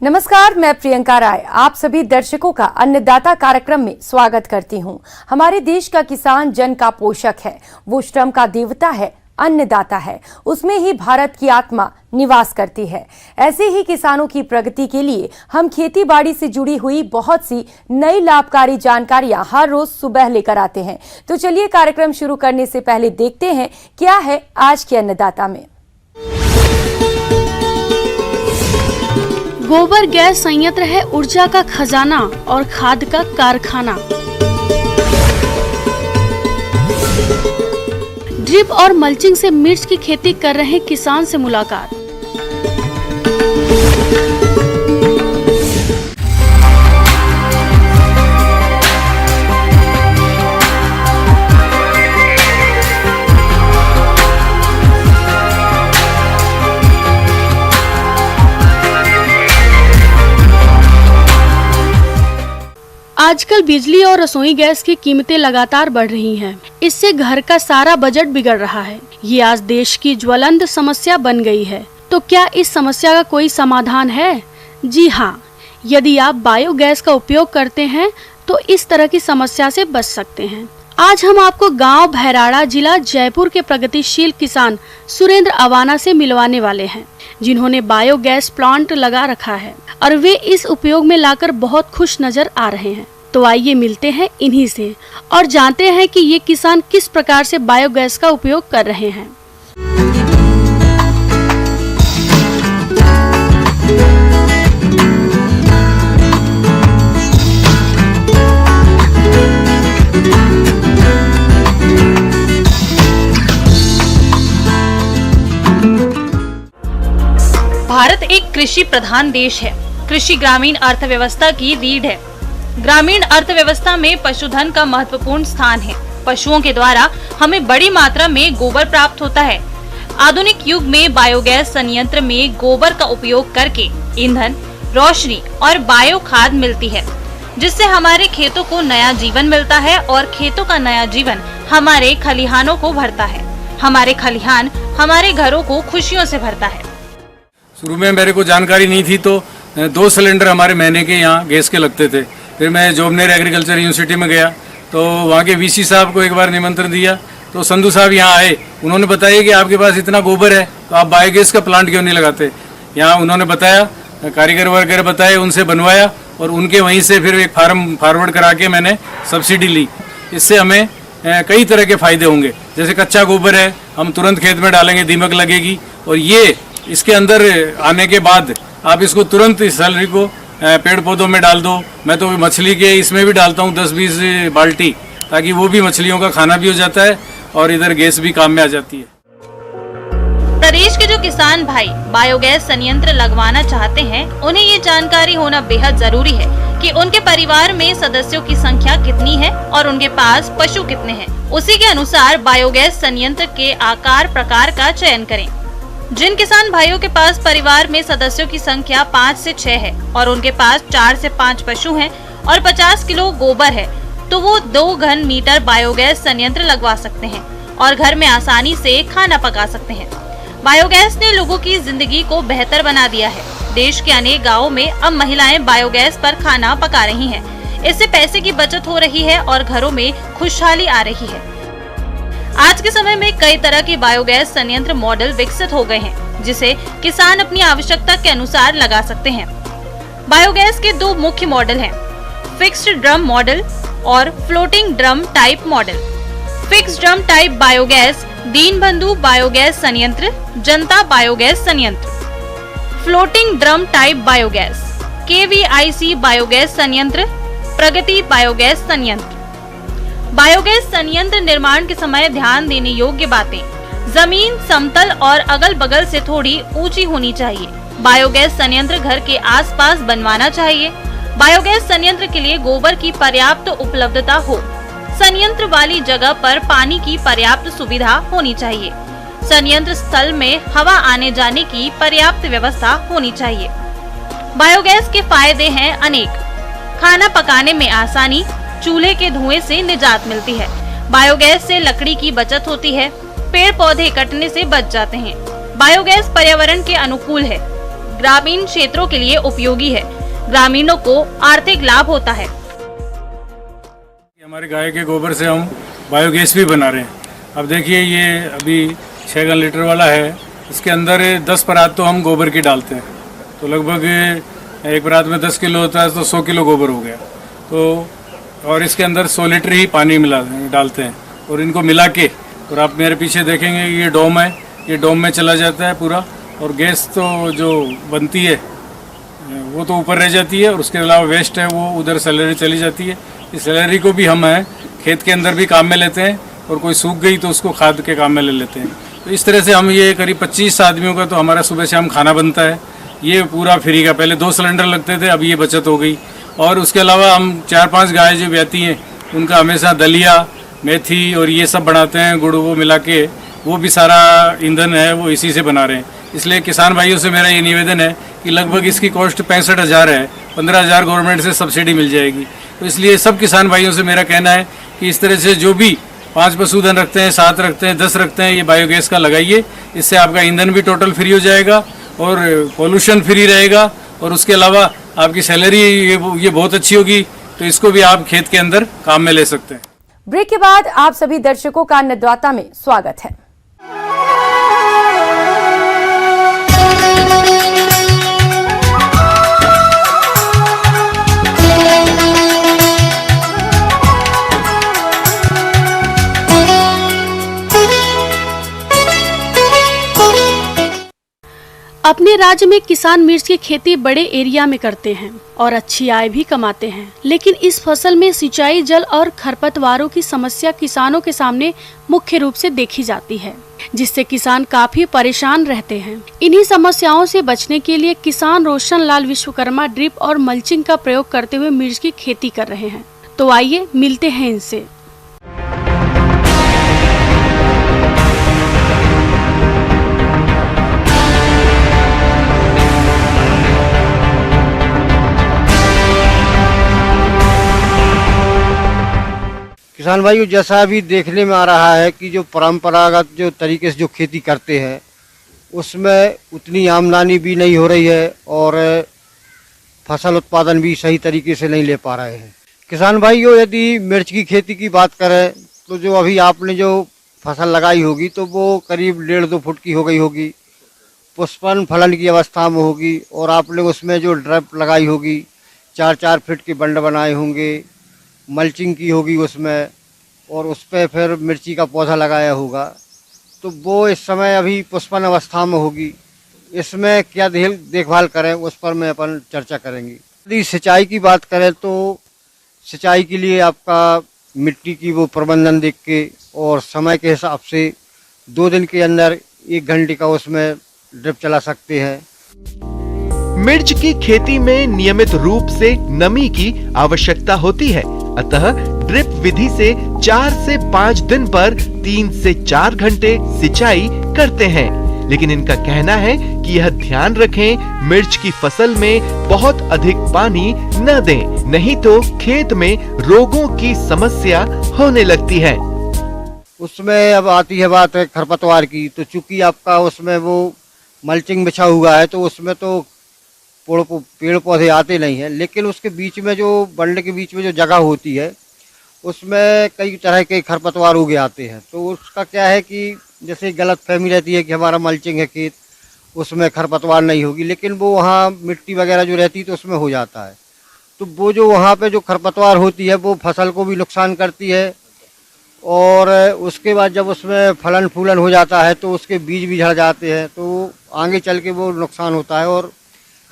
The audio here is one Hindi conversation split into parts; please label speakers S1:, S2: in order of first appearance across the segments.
S1: नमस्कार, मैं प्रियंका राय आप सभी दर्शकों का अन्नदाता कार्यक्रम में स्वागत करती हूं। हमारे देश का किसान जन का पोषक है, वो श्रम का देवता है, अन्नदाता है, उसमें ही भारत की आत्मा निवास करती है। ऐसे ही किसानों की प्रगति के लिए हम खेती बाड़ी से जुड़ी हुई बहुत सी नई लाभकारी जानकारियां हर रोज सुबह लेकर आते हैं। तो चलिए कार्यक्रम शुरू करने से पहले देखते हैं क्या है आज के अन्नदाता में।
S2: गोबर गैस संयंत्र है ऊर्जा का खजाना और खाद का कारखाना। ड्रिप और मल्चिंग से मिर्च की खेती कर रहे किसान से मुलाकात। आजकल बिजली और रसोई गैस की कीमतें लगातार बढ़ रही हैं। इससे घर का सारा बजट बिगड़ रहा है। ये आज देश की ज्वलंत समस्या बन गई है। तो क्या इस समस्या का कोई समाधान है? जी हाँ, यदि आप बायोगैस का उपयोग करते हैं तो इस तरह की समस्या से बच सकते हैं। आज हम आपको गांव भैराड़ा, जिला जयपुर के प्रगतिशील किसान सुरेंद्र अवाना से मिलवाने वाले हैं, जिन्होंने बायोगैस प्लांट लगा रखा है और वे इस उपयोग में लाकर बहुत खुश नजर आ रहे हैं। तो आइए मिलते हैं इन्हीं से और जानते हैं कि ये किसान किस प्रकार से बायोगैस का उपयोग कर रहे हैं।
S3: भारत एक कृषि प्रधान देश है। कृषि ग्रामीण अर्थव्यवस्था की रीढ़ है। ग्रामीण अर्थव्यवस्था में पशुधन का महत्वपूर्ण स्थान है। पशुओं के द्वारा हमें बड़ी मात्रा में गोबर प्राप्त होता है। आधुनिक युग में बायोगैस संयंत्र में गोबर का उपयोग करके ईंधन, रोशनी और बायो खाद मिलती है, जिससे हमारे खेतों को नया जीवन मिलता है और खेतों का नया जीवन हमारे खलिहानों को भरता है। हमारे खलिहान हमारे घरों को खुशियों से भरता है।
S4: शुरू में मेरे को जानकारी नहीं थी तो 2 सिलेंडर हमारे महीने के यहाँ गैस के लगते थे। फिर मैं जोबनेर एग्रीकल्चर यूनिवर्सिटी में गया तो वहाँ के वीसी साहब को एक बार निमंत्रण दिया तो संधू साहब यहाँ आए। उन्होंने बताया कि आपके पास इतना गोबर है तो आप बायोगैस का प्लांट क्यों नहीं लगाते। यहाँ उन्होंने बताया, कारीगर वगैरह बताए, उनसे बनवाया और उनके वहीं से फिर एक फार्म फॉरवर्ड करा के मैंने सब्सिडी ली। इससे हमें कई तरह के फायदे होंगे। जैसे कच्चा गोबर है, हम तुरंत खेत में डालेंगे, दीमक लगेगी, और ये इसके अंदर आने के बाद आप इसको तुरंत इस सैलरी को पेड़ पौधों में डाल दो। मैं तो मछली के इसमें भी डालता हूँ 10-20 बाल्टी, ताकि वो भी मछलियों का खाना भी हो जाता है और इधर गैस भी काम में आ जाती है।
S3: प्रदेश के जो किसान भाई बायोगैस संयंत्र लगवाना चाहते हैं, उन्हें ये जानकारी होना बेहद जरूरी है कि उनके परिवार में सदस्यों की संख्या कितनी है और उनके पास पशु कितने हैं। उसी के अनुसार बायोगैस संयंत्र के आकार प्रकार का चयन करें। जिन किसान भाइयों के पास परिवार में सदस्यों की संख्या 5 से 6 है और उनके पास 4 से 5 पशु हैं और 50 किलो गोबर है, तो वो 2 घन मीटर बायोगैस संयंत्र लगवा सकते हैं और घर में आसानी से खाना पका सकते हैं। बायोगैस ने लोगों की जिंदगी को बेहतर बना दिया है। देश के अनेक गाँवों में अब महिलाएं बायोगैस पर खाना पका रही है। इससे पैसे की बचत हो रही है और घरों में खुशहाली आ रही है। आज के समय में कई तरह के बायोगैस संयंत्र मॉडल विकसित हो गए हैं, जिसे किसान अपनी आवश्यकता के अनुसार लगा सकते हैं। बायोगैस के 2 मुख्य मॉडल हैं, फिक्स्ड ड्रम मॉडल और floating drum type model. Fixed drum type biogas Deenbandhu biogas संयंत्र, जनता बायोगैस संयंत्र। Floating drum type biogas KVIC biogas संयंत्र, प्रगति बायोगैस संयंत्र। बायोगैस संयंत्र निर्माण के समय ध्यान देने योग्य बातें: जमीन समतल और अगल बगल से थोड़ी ऊंची होनी चाहिए। बायोगैस संयंत्र घर के आसपास बनवाना चाहिए। बायोगैस संयंत्र के लिए गोबर की पर्याप्त उपलब्धता हो। संयंत्र वाली जगह पर पानी की पर्याप्त सुविधा होनी चाहिए। संयंत्र स्थल में हवा आने जाने की पर्याप्त व्यवस्था होनी चाहिए। बायोगैस के फायदे हैं अनेक। खाना पकाने में आसानी, चूल्हे के धुएं से निजात मिलती है। बायोगैस से लकड़ी की बचत होती है। पेड़ पौधे कटने से बच जाते हैं। बायोगैस पर्यावरण के अनुकूल है। ग्रामीण क्षेत्रों के लिए उपयोगी है। ग्रामीणों को आर्थिक लाभ होता है।
S4: हमारे गाय के गोबर से हम बायोगैस भी बना रहे हैं। अब देखिए ये अभी 6 लीटर वाला है, इसके अंदर 10 परात तो हम गोबर की डालते हैं, तो लगभग एक परात में 10 किलो होता है, तो 100 किलो गोबर हो गया। तो और इसके अंदर 100 लीटर ही पानी डालते हैं और इनको मिला के, और आप मेरे पीछे देखेंगे ये डोम है, ये डोम में चला जाता है पूरा, और गैस तो जो बनती है वो तो ऊपर रह जाती है, और उसके अलावा वेस्ट है वो उधर सैलरी चली जाती है। इस सैलरी को भी हम खेत के अंदर भी काम में लेते हैं, और कोई सूख गई तो उसको खाद के काम में ले लेते हैं। तो इस तरह से हम ये करीब 25 आदमियों का तो हमारा सुबह शाम खाना बनता है। ये पूरा फ्री का, पहले 2 सिलेंडर लगते थे, अब ये बचत हो गई। और उसके अलावा हम 4-5 गाय जो ब्याती हैं उनका हमेशा दलिया, मेथी और ये सब बनाते हैं, गुड़ वो मिला के, वो भी सारा ईंधन है वो इसी से बना रहे हैं। इसलिए किसान भाइयों से मेरा ये निवेदन है कि लगभग इसकी कॉस्ट 65,000 है, 15,000 गवर्नमेंट से सब्सिडी मिल जाएगी। तो इसलिए सब किसान भाइयों से मेरा कहना है कि इस तरह से जो भी 5 पशुधन रखते हैं, 7 रखते हैं, 10 रखते हैं, ये बायोगैस का लगाइए। इससे आपका ईंधन भी टोटल फ्री हो जाएगा और पोल्यूशन फ्री रहेगा, और उसके अलावा आपकी सैलरी ये बहुत अच्छी होगी। तो इसको भी आप खेत के अंदर काम में ले सकते हैं।
S1: ब्रेक के बाद आप सभी दर्शकों का अन्नदाता में स्वागत है।
S2: अपने राज्य में किसान मिर्च की खेती बड़े एरिया में करते हैं और अच्छी आय भी कमाते हैं, लेकिन इस फसल में सिंचाई, जल और खरपतवारों की समस्या किसानों के सामने मुख्य रूप से देखी जाती है, जिससे किसान काफी परेशान रहते हैं। इन्हीं समस्याओं से बचने के लिए किसान रोशन लाल विश्वकर्मा ड्रिप और मल्चिंग का प्रयोग करते हुए मिर्च की खेती कर रहे हैं। तो आइए मिलते हैं इनसे।
S5: किसान भाइयों, जैसा अभी देखने में आ रहा है कि जो परंपरागत जो तरीके से जो खेती करते हैं उसमें उतनी आमदनी भी नहीं हो रही है और फसल उत्पादन भी सही तरीके से नहीं ले पा रहे हैं। किसान भाइयों, यदि मिर्च की खेती की बात करें तो जो अभी आपने जो फसल लगाई होगी तो वो करीब 1.5-2 फुट की हो गई होगी, पुष्पन फलन की अवस्था में होगी, और आपने उसमें जो ड्रिप लगाई होगी 4-4 फीट के बंड बनाए होंगे, मल्चिंग की होगी उसमें, और उस पर फिर मिर्ची का पौधा लगाया होगा, तो वो इस समय अभी पुष्पन अवस्था में होगी। इसमें क्या देखभाल करें उस पर मैं अपन चर्चा करेंगे। यदि सिंचाई की बात करें तो सिंचाई के लिए आपका मिट्टी की वो प्रबंधन देख के और समय के हिसाब से 2 दिन के अंदर 1 घंटे का उसमें ड्रिप चला सकते हैं।
S6: मिर्च की खेती में नियमित रूप से नमी की आवश्यकता होती है, अतः ड्रिप विधि से 4 से 5 दिन पर 3 से 4 घंटे सिंचाई करते हैं। लेकिन इनका कहना है कि यह ध्यान रखें मिर्च की फसल में बहुत अधिक पानी न दें, नहीं तो खेत में रोगों की समस्या होने लगती है।
S5: उसमें अब आती है बात खरपतवार की, तो चूंकि आपका उसमें वो मल्चिंग बिछा हुआ है तो उसमें तो पेड़ पौधे आते नहीं हैं, लेकिन उसके बीच में जो बंड के बीच में जो जगह होती है उसमें कई तरह के खरपतवार उगे आते हैं। तो उसका क्या है कि जैसे गलत फहमी रहती है कि हमारा मल्चिंग है खेत, उसमें खरपतवार नहीं होगी, लेकिन वो वहाँ मिट्टी वगैरह जो रहती है तो उसमें हो जाता है। तो वो जो वहाँ पे जो खरपतवार होती है वो फसल को भी नुकसान करती है, और उसके बाद जब उसमें फलन फूलन हो जाता है तो उसके बीज भी झड़ जाते हैं, तो आगे चल के वो नुकसान होता है और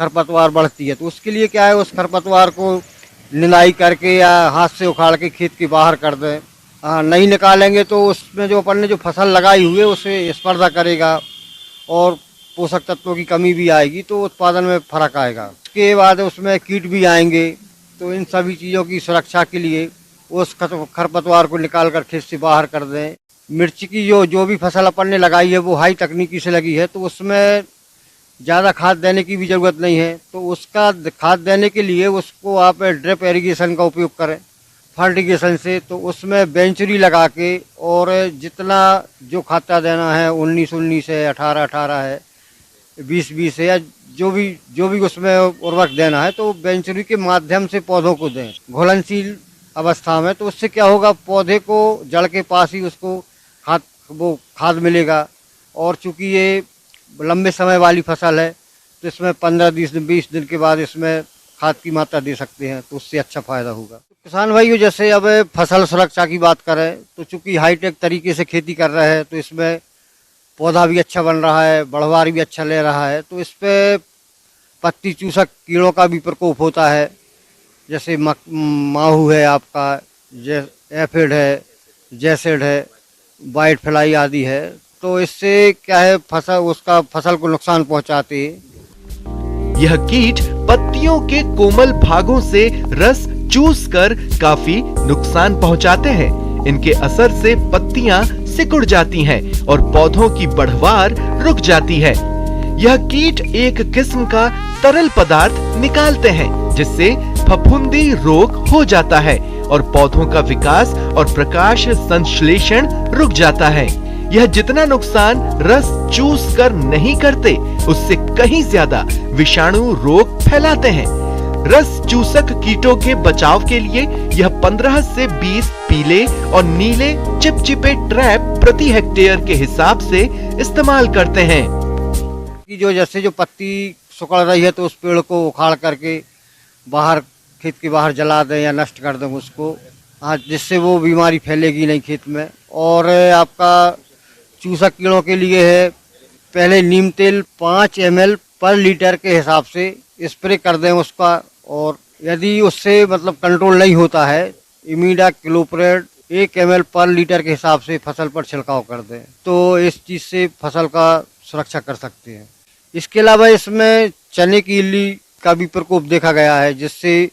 S5: खरपतवार बढ़ती है। तो उसके लिए क्या है, उस खरपतवार को निंदाई करके या हाथ से उखाड़ के खेत के बाहर कर दें। नहीं निकालेंगे तो उसमें जो अपन ने जो फसल लगाई हुई है उससे स्पर्धा करेगा और पोषक तत्वों की कमी भी आएगी, तो उत्पादन में फर्क आएगा। उसके बाद उसमें कीट भी आएंगे, तो इन सभी चीज़ों की सुरक्षा के लिए उस खरपतवार को निकाल कर खेत से बाहर कर दें। मिर्च की जो भी फसल अपन ने लगाई है वो हाई तकनीकी से लगी है, तो उसमें ज़्यादा खाद देने की भी ज़रूरत नहीं है। तो उसका खाद देने के लिए उसको आप ड्रिप इरिगेशन का उपयोग करें फर्टिगेशन से, तो उसमें बेंचुरी लगा के और जितना जो खाता देना है 19-19 है, 18-18 है, 20-20 है, या जो भी उसमें उर्वरक देना है तो वेंचुरी के माध्यम से पौधों को दें घुलनशील अवस्था में। तो उससे क्या होगा, पौधे को जड़ के पास ही उसको खाद मिलेगा। और चूंकि ये लंबे समय वाली फसल है तो इसमें 15-20 दिन 20 दिन के बाद इसमें खाद की मात्रा दे सकते हैं, तो उससे अच्छा फायदा होगा। किसान भाइयों, जैसे अब फसल सुरक्षा की बात करें तो चूंकि हाईटेक तरीके से खेती कर रहे हैं तो इसमें पौधा भी अच्छा बन रहा है, बढ़वार भी अच्छा ले रहा है। तो इस पे पत्ती चूसक कीड़ों का भी प्रकोप होता है, जैसे माहू है आपका, एफिड है, जैसेड है, वाइट फ्लाई आदि है। तो इससे क्या है, फसल को नुकसान पहुंचाते हैं।
S6: यह कीट पत्तियों के कोमल भागों से रस चूसकर काफी नुकसान पहुंचाते हैं। इनके असर से पत्तियां सिकुड़ जाती हैं और पौधों की बढ़वार रुक जाती है। यह कीट एक किस्म का तरल पदार्थ निकालते हैं जिससे फफूंदी रोग हो जाता है और पौधों का विकास और प्रकाश संश्लेषण रुक जाता है। यह जितना नुकसान रस चूस कर नहीं करते उससे कहीं ज्यादा विषाणु रोग फैलाते हैं। रस चूसक कीटों के बचाव के लिए यह 15 से 20 पीले और नीले चिपचिपे ट्रैप प्रति हेक्टेयर के हिसाब से इस्तेमाल करते हैं।
S5: जैसे जो पत्ती सुकड़ रही है तो उस पेड़ को उखाड़ करके बाहर खेत के बाहर जला दें या नष्ट कर दें उसको, जिससे वो बीमारी फैलेगी नहीं खेत में। और आपका चूसक कीड़ों के लिए है, पहले नीम तेल 5 ml पर लीटर के हिसाब से स्प्रे कर दें उसका। और यदि उससे मतलब कंट्रोल नहीं होता है, इमिडाक्लोप्रिड 1 ml पर लीटर के हिसाब से फसल पर छिड़काव कर दें, तो इस चीज से फसल का सुरक्षा कर सकते हैं। इसके अलावा इसमें चने की इल्ली का भी प्रकोप देखा गया है, जिससे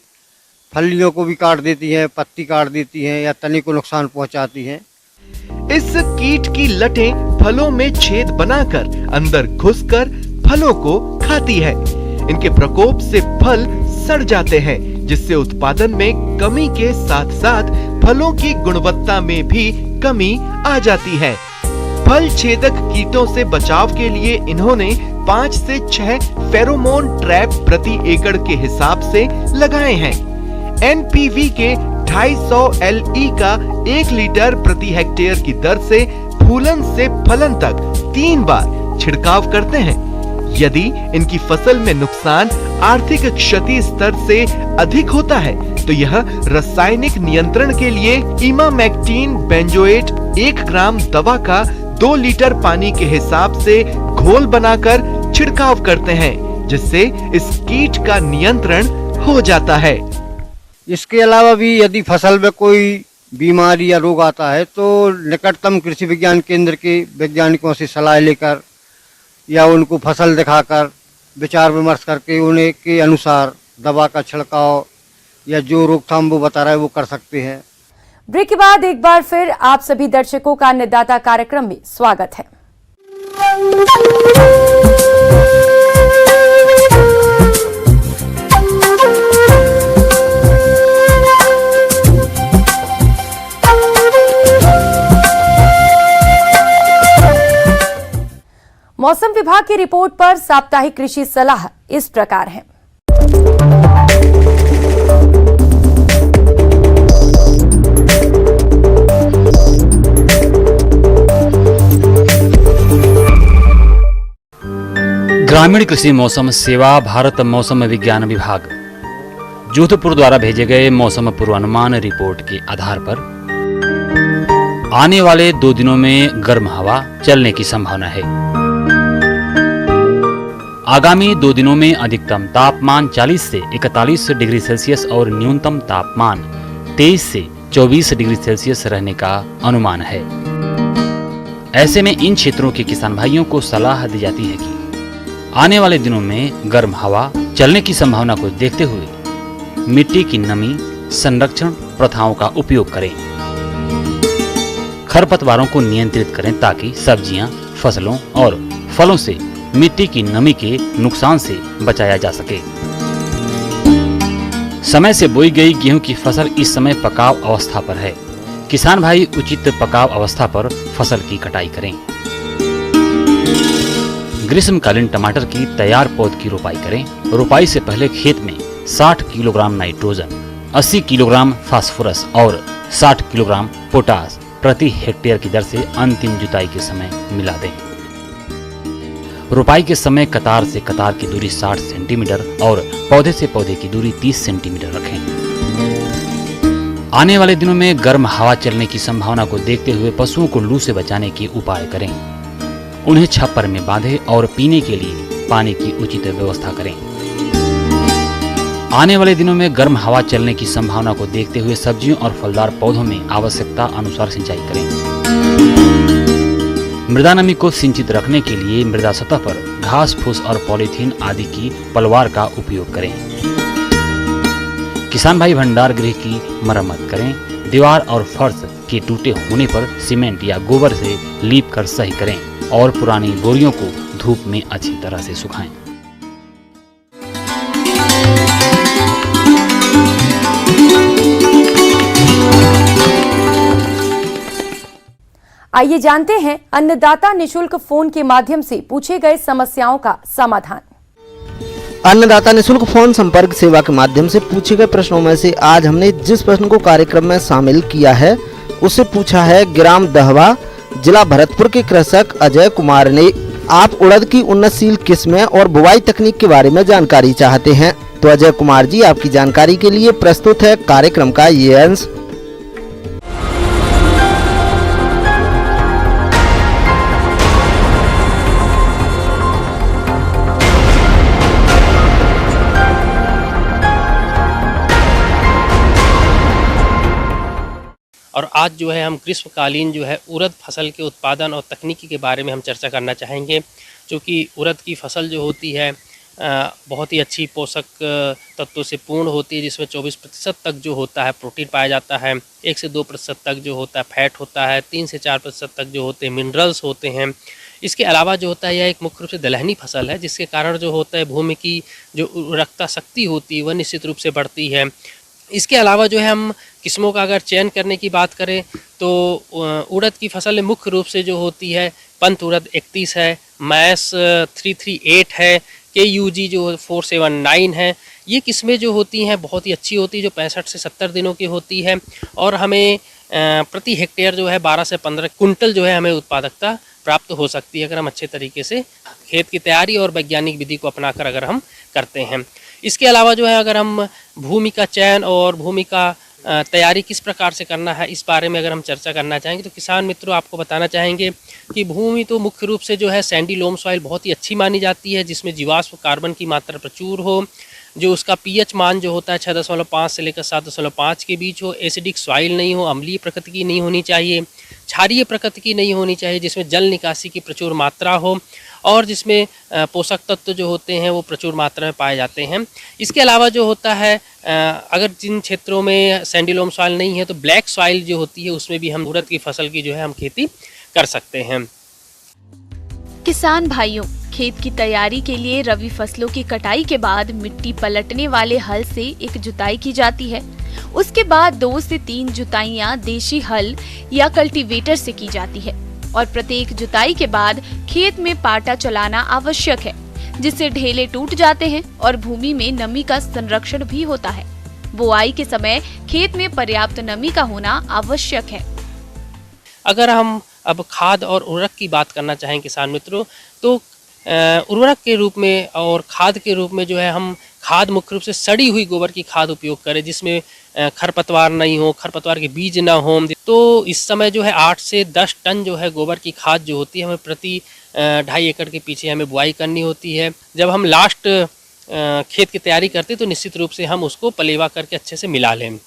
S5: फलियों को भी काट देती है, पत्ती काट देती हैं या तने को नुकसान पहुंचाती हैं।
S6: इस कीट की लटें फलों में छेद बनाकर अंदर घुसकर फलों को खाती है। इनके प्रकोप से फल सड़ जाते हैं, जिससे उत्पादन में कमी के साथ साथ फलों की गुणवत्ता में भी कमी आ जाती है। फल छेदक कीटों से बचाव के लिए इन्होंने 5 से 6 फेरोमोन ट्रैप प्रति एकड़ के हिसाब से लगाए हैं। एनपीवी के 250 LE का 1 लीटर प्रति हेक्टेयर की दर से फूलन से फलन तक 3 बार छिड़काव करते हैं। यदि इनकी फसल में नुकसान आर्थिक क्षति स्तर से अधिक होता है तो यह रासायनिक नियंत्रण के लिए इमामेक्टिन बेंजोएट 1 ग्राम दवा का 2 लीटर पानी के हिसाब से घोल बनाकर छिड़काव करते हैं, जिससे इस कीट का नियंत्रण हो जाता है।
S5: इसके अलावा भी यदि फसल में कोई बीमारी या रोग आता है तो निकटतम कृषि विज्ञान केंद्र के वैज्ञानिकों से सलाह लेकर या उनको फसल दिखाकर विचार विमर्श करके उन्हें के अनुसार दवा का छिड़काव या जो रोकथाम वो बता रहा है वो कर सकते हैं।
S1: ब्रेक के बाद एक बार फिर आप सभी दर्शकों का अन्नदाता कार्यक्रम में स्वागत है। मौसम विभाग की रिपोर्ट पर साप्ताहिक कृषि सलाह इस प्रकार है।
S7: ग्रामीण कृषि मौसम सेवा भारत मौसम विज्ञान विभाग जोधपुर द्वारा भेजे गए मौसम पूर्वानुमान रिपोर्ट के आधार पर आने वाले 2 दिनों में गर्म हवा चलने की संभावना है। आगामी 2 दिनों में अधिकतम तापमान 40 से 41 डिग्री सेल्सियस और न्यूनतम तापमान 23 से 24 डिग्री सेल्सियस रहने का अनुमान है। ऐसे में इन क्षेत्रों के किसान भाइयों को सलाह दी जाती है कि आने वाले दिनों में गर्म हवा चलने की संभावना को देखते हुए मिट्टी की नमी संरक्षण प्रथाओं का उपयोग करें। खरपतवारों को नियंत्रित करें ताकि सब्जियां, फसलों और फलों से मिट्टी की नमी के नुकसान से बचाया जा सके। समय से बोई गई गेहूं की फसल इस समय पकाव अवस्था पर है। किसान भाई उचित पकाव अवस्था पर फसल की कटाई करें। ग्रीष्मकालीन टमाटर की तैयार पौध की रोपाई करें। रोपाई से पहले खेत में 60 किलोग्राम नाइट्रोजन, 80 किलोग्राम फास्फोरस और 60 किलोग्राम पोटास प्रति हेक्टेयर की दर से अंतिम जुताई के समय मिला दें। रोपाई के समय कतार से कतार की दूरी 60 सेंटीमीटर और पौधे से पौधे की दूरी 30 सेंटीमीटर रखें। आने वाले दिनों में गर्म हवा चलने की संभावना को देखते हुए पशुओं को लू से बचाने के उपाय करें। उन्हें छप्पर में बांधें और पीने के लिए पानी की उचित व्यवस्था करें। आने वाले दिनों में गर्म हवा चलने की संभावना को देखते हुए सब्जियों और फलदार पौधों में आवश्यकता अनुसार सिंचाई करें। मृदा नमी को सिंचित रखने के लिए मृदा सतह पर घास फूस और पॉलीथीन आदि की पलवार का उपयोग करें। किसान भाई भंडार गृह की मरम्मत करें। दीवार और फर्श के टूटे होने पर सीमेंट या गोबर से लीप कर सही करें और पुरानी बोरियों को धूप में अच्छी तरह से सुखाएं।
S1: आइए जानते हैं अन्नदाता निशुल्क फोन के माध्यम से पूछे गए समस्याओं का समाधान।
S8: अन्नदाता निशुल्क फोन संपर्क सेवा के माध्यम से पूछे गए प्रश्नों में से आज हमने जिस प्रश्न को कार्यक्रम में शामिल किया है उसे पूछा है ग्राम दहवा, जिला भरतपुर के कृषक अजय कुमार ने। आप उड़द की उन्नतशील किस्में और बुवाई तकनीक के बारे में जानकारी चाहते हैं तो अजय कुमार जी आपकी जानकारी के लिए प्रस्तुत है कार्यक्रम का ये अंश।
S9: और आज जो है हम ग्रीष्मकालीन जो है उड़द फसल के उत्पादन और तकनीकी के बारे में हम चर्चा करना चाहेंगे। क्योंकि उड़द की फसल जो होती है बहुत ही अच्छी पोषक तत्वों से पूर्ण होती है, जिसमें 24% तक जो होता है प्रोटीन पाया जाता है, 1 से 2% तक जो होता है फैट होता है, 3 से 4% तक जो होते हैं मिनरल्स होते हैं। इसके अलावा जो होता है यह एक मुख्य रूप से दलहनी फसल है, जिसके कारण जो होता है भूमि की जो उर्वरकता शक्ति होती है वह निश्चित रूप से बढ़ती है। इसके अलावा जो है हम किस्मों का अगर चयन करने की बात करें तो उड़द की फसल मुख्य रूप से जो होती है पंत उड़द 31 है, मैस 338 है, KUG जो 479 है। ये किस्में जो होती हैं बहुत ही अच्छी होती है, जो 65 से 70 दिनों की होती है और हमें प्रति हेक्टेयर जो है 12 से 15 कुंटल जो है हमें उत्पादकता प्राप्त हो सकती है अगर हम अच्छे तरीके से खेत की तैयारी और वैज्ञानिक विधि को अपनाकर अगर हम करते हैं। इसके अलावा जो है अगर हम भूमि का चयन और भूमि का तैयारी किस प्रकार से करना है इस बारे में अगर हम चर्चा करना चाहेंगे तो किसान मित्रों आपको बताना चाहेंगे कि भूमि तो मुख्य रूप से जो है सैंडी लोम सॉइल बहुत ही अच्छी मानी जाती है, जिसमें जीवाश्म कार्बन की मात्रा प्रचुर हो, जो उसका pH मान जो होता है 6.5 से लेकर 7.5 के बीच हो, एसिडिक सॉइल नहीं हो, अम्लीय प्रकृति की नहीं होनी चाहिए, क्षारीय प्रकृति की नहीं होनी चाहिए, जिसमें जल निकासी की प्रचुर मात्रा हो और जिसमें पोषक तत्व जो होते हैं वो प्रचुर मात्रा में पाए जाते हैं। इसके अलावा जो होता है अगर जिन क्षेत्रों में सैंडी लोम सॉइल नहीं है तो ब्लैक सॉइल जो होती है उसमें भी हम उड़द की फसल की जो है हम खेती कर सकते हैं।
S2: किसान भाइयों, खेत की तैयारी के लिए रबी फसलों की कटाई के बाद मिट्टी पलटने वाले हल से एक जुताई की जाती है। उसके बाद 2 से 3 जुताइयां देशी हल या कल्टीवेटर से की जाती है और प्रत्येक जुताई के बाद खेत में पाटा चलाना आवश्यक है, जिससे ढेले टूट जाते हैं और भूमि में नमी का संरक्षण भी होता है। बुआई के समय खेत में पर्याप्त नमी का होना आवश्यक है।
S9: अगर हम अब खाद और उर्वरक की बात करना चाहें किसान मित्रों तो उर्वरक के रूप में और खाद के रूप में जो है हम खाद मुख्य रूप से सड़ी हुई गोबर की खाद उपयोग करें, जिसमें खरपतवार नहीं हो, खरपतवार के बीज ना हो। तो इस समय जो है 8 से 10 टन जो है गोबर की खाद जो होती है हमें प्रति 2.5 एकड़ के पीछे हमें बुआई करनी होती है। जब हम लास्ट खेत की तैयारी करते हैं तो निश्चित रूप से हम उसको पलेवा करके अच्छे से मिला लें।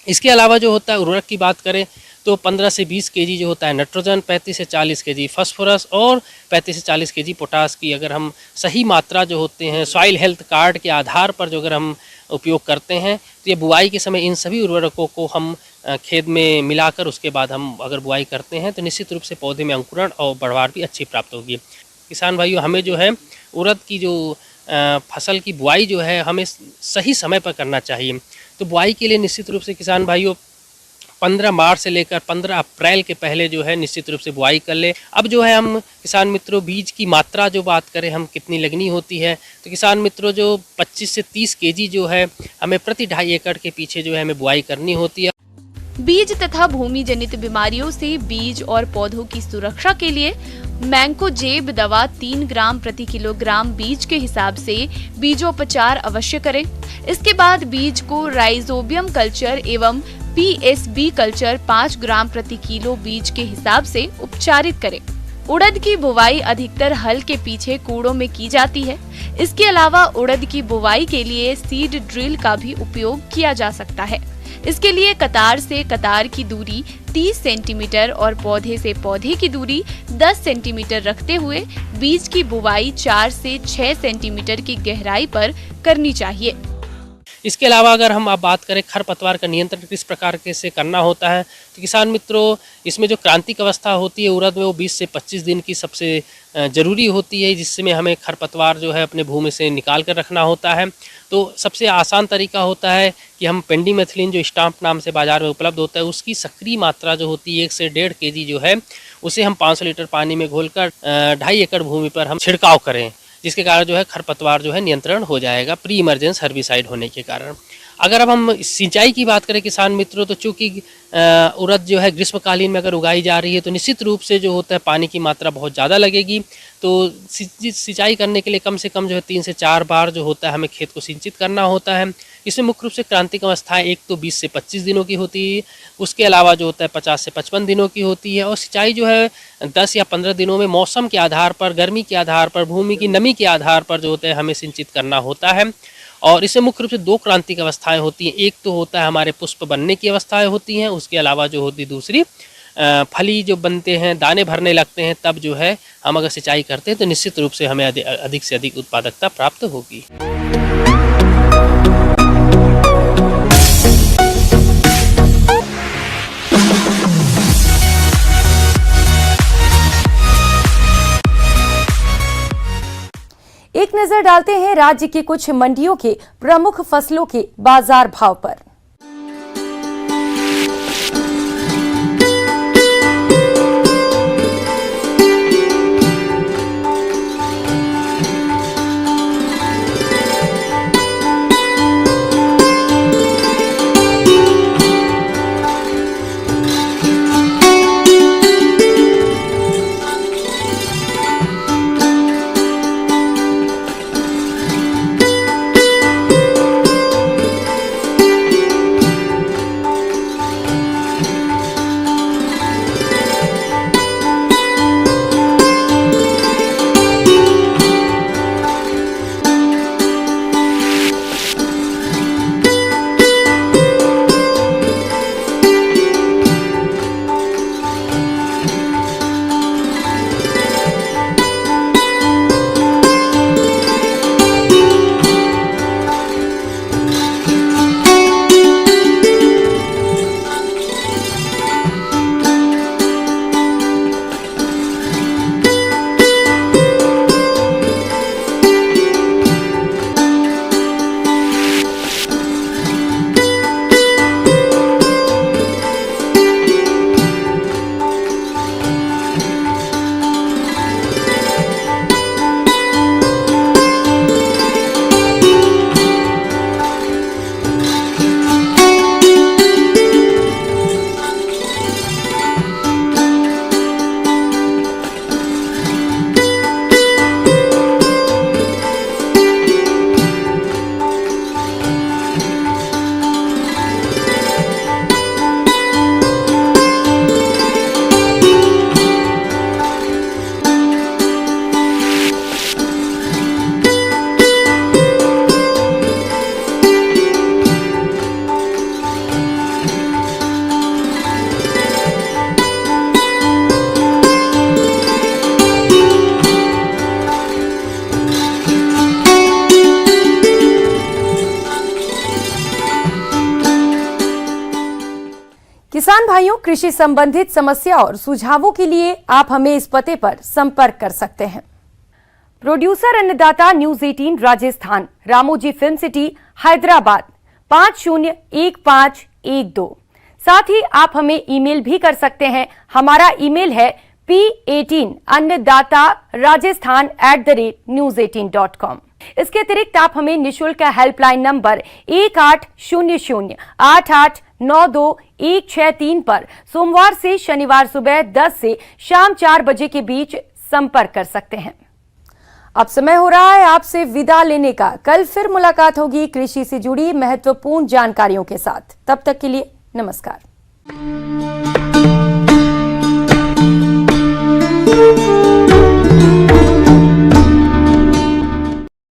S9: इसके अलावा जो होता है उर्वरक की बात करें तो 15 से 20 केजी जो होता है नाइट्रोजन, 35 से 40 केजी फास्फोरस और 35 से 40 केजी पोटास की अगर हम सही मात्रा जो होते हैं सॉइल हेल्थ कार्ड के आधार पर जो अगर हम उपयोग करते हैं तो ये बुआई के समय इन सभी उर्वरकों को हम खेत में मिलाकर उसके बाद हम अगर बुआई करते हैं तो निश्चित रूप से पौधे में अंकुरण और बढ़वार भी अच्छी प्राप्त होगी। किसान भाइयों, हमें जो है उड़द की जो फसल की बुआई जो है हमें सही समय पर करना चाहिए। तो बुआई के लिए निश्चित रूप से किसान भाइयों 15 मार्च से लेकर 15 अप्रैल के पहले जो है निश्चित रूप से बुआई कर ले। अब जो है हम किसान मित्रों बीज की मात्रा जो बात करें हम कितनी लगनी होती है, तो किसान मित्रों जो 25 से 30 केजी जो है हमें प्रति 2.5 एकड़ के पीछे जो है हमें बुआई करनी होती है।
S2: बीज तथा भूमि जनित बीमारियों से बीज और पौधों की सुरक्षा के लिए मैंकोजेब दवा 3 ग्राम प्रति किलोग्राम बीज के हिसाब से बीजोपचार अवश्य करें। इसके बाद बीज को राइजोबियम कल्चर एवं पीएसबी कल्चर 5 ग्राम प्रति किलो बीज के हिसाब से उपचारित करें। उड़द की बुवाई अधिकतर हल के पीछे कूड़ों में की जाती है। इसके अलावा उड़द की बुवाई के लिए सीड ड्रिल का भी उपयोग किया जा सकता है। इसके लिए कतार से कतार की दूरी 30 सेंटीमीटर और पौधे से पौधे की दूरी 10 सेंटीमीटर रखते हुए बीज की बुवाई 4 से 6 सेंटीमीटर की गहराई पर करनी चाहिए।
S9: इसके अलावा अगर हम अब बात करें खरपतवार का नियंत्रण किस प्रकार के से करना होता है, तो किसान मित्रों इसमें जो क्रांतिक अवस्था होती है उड़द में वो 20 से 25 दिन की सबसे ज़रूरी होती है, जिसमें हमें खरपतवार जो है अपने भूमि से निकाल कर रखना होता है। तो सबसे आसान तरीका होता है कि हम पेंडीमेथिलीन जो स्टाम्प नाम से बाज़ार में उपलब्ध होता है उसकी सक्रिय मात्रा जो होती है 1 से 1.5 केजी जो है उसे हम 500 लीटर पानी में घोलकर 2.5 एकड़ भूमि पर हम छिड़काव करें, जिसके कारण जो है खरपतवार जो है नियंत्रण हो जाएगा प्री इमरजेंस हर्बिसाइड होने के कारण। अगर अब हम सिंचाई की बात करें किसान मित्रों, तो चूँकि उड़द जो है ग्रीष्मकालीन में अगर उगाई जा रही है तो निश्चित रूप से जो होता है पानी की मात्रा बहुत ज़्यादा लगेगी। तो सिंचाई करने के लिए कम से कम जो है 3 से 4 बार जो होता है हमें खेत को सिंचित करना होता है। इसमें मुख्य रूप से क्रांतिक अवस्थाएं एक तो 20 से 25 दिनों की होती है, उसके अलावा जो होता है 50 से 55 दिनों की होती है, और सिंचाई जो है 10 या 15 दिनों में मौसम के आधार पर, गर्मी के आधार पर, भूमि की नमी के आधार पर जो होता है हमें सिंचित करना होता है। और इसमें मुख्य रूप से 2 क्रांतिक अवस्थाएं होती हैं। एक तो होता है हमारे पुष्प बनने की अवस्थाएं होती हैं, उसके अलावा जो होती दूसरी फली जो बनते हैं, दाने भरने लगते हैं, तब जो है हम अगर सिंचाई करते हैं तो निश्चित रूप से हमें अधिक से अधिक उत्पादकता प्राप्त होगी।
S1: एक नजर डालते हैं राज्य की कुछ मंडियों के प्रमुख फसलों के बाजार भाव पर। किसान भाइयों, कृषि संबंधित समस्या और सुझावों के लिए आप हमें इस पते पर संपर्क कर सकते हैं। प्रोड्यूसर अन्नदाता news 18 Rajasthan, Ramoji film city, Hyderabad 501512। साथ ही आप हमें ईमेल भी कर सकते हैं। हमारा ईमेल है p18annadatarajasthan@news18.com। इसके अतिरिक्त आप हमें निशुल्क हेल्पलाइन नंबर 1800-8892-163 पर सोमवार से शनिवार सुबह 10 से शाम 4 बजे के बीच संपर्क कर सकते हैं। अब समय हो रहा है आपसे विदा लेने का। कल फिर मुलाकात होगी कृषि से जुड़ी महत्वपूर्ण जानकारियों के साथ। तब तक के लिए नमस्कार।